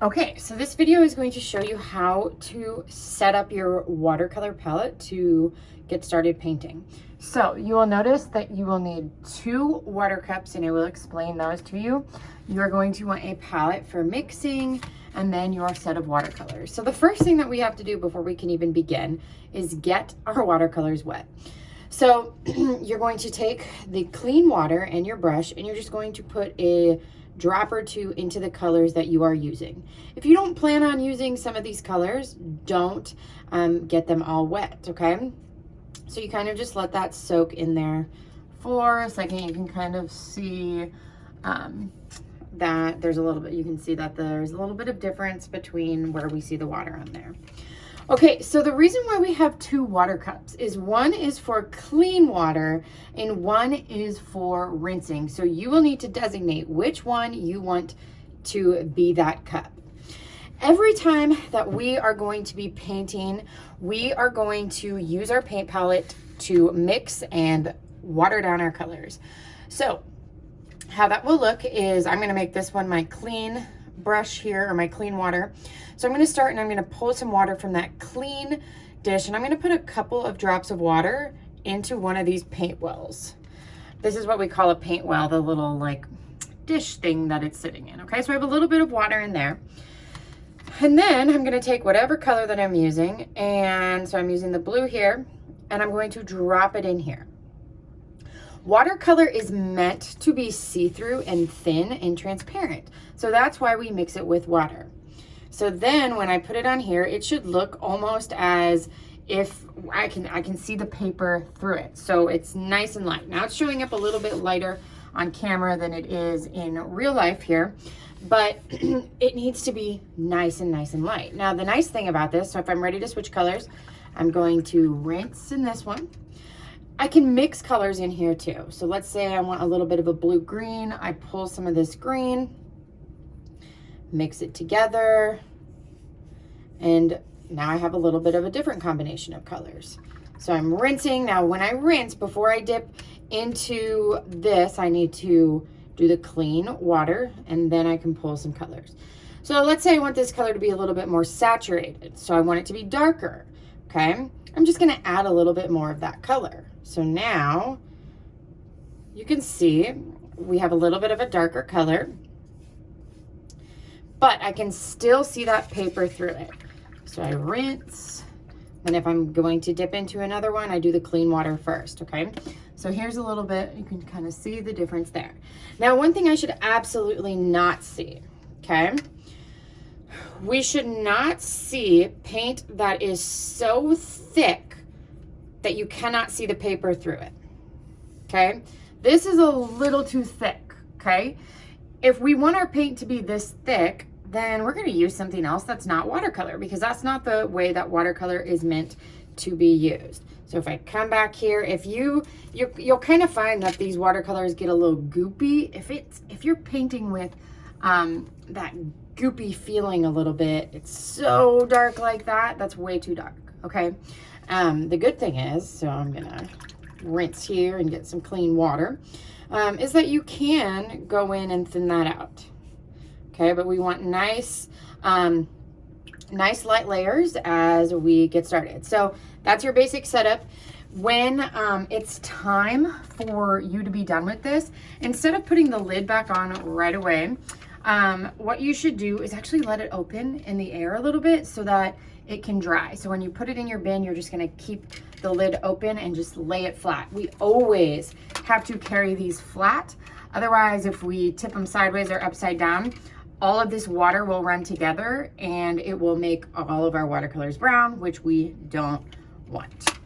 Okay, so this video is going to show you how to set up your watercolor palette to get started painting. So you will notice that you will need 2 water cups, and I will explain those to you. You are going to want a palette for mixing and then your set of watercolors. So the first thing that we have to do before we can even begin is get our watercolors wet. So you're going to take the clean water and your brush, and you're just going to put a drop or 2 into the colors that you are using. If you don't plan on using some of these colors, don't get them all wet, okay? So you kind of just let that soak in there for a second. You can kind of see that there's a little bit, you can see that there's a little bit of difference between where we see the water on there. Okay, so the reason why we have 2 water cups is one is for clean water and one is for rinsing. So you will need to designate which one you want to be that cup. Every time that we are going to be painting, we are going to use our paint palette to mix and water down our colors. So how that will look is I'm going to make this one my clean brush here, or my clean water. So I'm going to start and I'm going to pull some water from that clean dish, and I'm going to put a couple of drops of water into one of these paint wells. This is what we call a paint well, the little like dish thing that it's sitting in. Okay, so I have a little bit of water in there. And then I'm going to take whatever color that I'm using, and so I'm using the blue here, and I'm going to drop it in here. Watercolor is meant to be see-through and thin and transparent. So that's why we mix it with water. So then when I put it on here, it should look almost as if I can see the paper through it. So it's nice and light. Now it's showing up a little bit lighter on camera than it is in real life here, but it needs to be nice and light. Now the nice thing about this, so if I'm ready to switch colors, I'm going to rinse in this one. I can mix colors in here too. So let's say I want a little bit of a blue-green. I pull some of this green, mix it together, and now I have a little bit of a different combination of colors. So I'm rinsing. Now when I rinse, before I dip into this, I need to do the clean water, and then I can pull some colors. So let's say I want this color to be a little bit more saturated. So I want it to be darker, okay? I'm just gonna add a little bit more of that color. So now you can see we have a little bit of a darker color, but I can still see that paper through it. So I rinse, and if I'm going to dip into another one, I do the clean water first, okay? So here's a little bit, you can kind of see the difference there. Now, one thing I should absolutely not see, okay? We should not see paint that is so thick that you cannot see the paper through it, okay? This is a little too thick, okay? If we want our paint to be this thick, then we're gonna use something else that's not watercolor, because that's not the way that watercolor is meant to be used. So if I come back here, if you'll kind of find that these watercolors get a little goopy. If you're painting with that goopy feeling a little bit, it's so dark like that, that's way too dark, okay? The good thing is, so I'm gonna rinse here and get some clean water, is that you can go in and thin that out, okay? But we want nice light layers as we get started. So that's your basic setup. When it's time for you to be done with this, instead of putting the lid back on right away, what you should do is actually let it open in the air a little bit so that it can dry. So when you put it in your bin, you're just gonna keep the lid open and just lay it flat. We always have to carry these flat. Otherwise, if we tip them sideways or upside down, all of this water will run together and it will make all of our watercolors brown, which we don't want.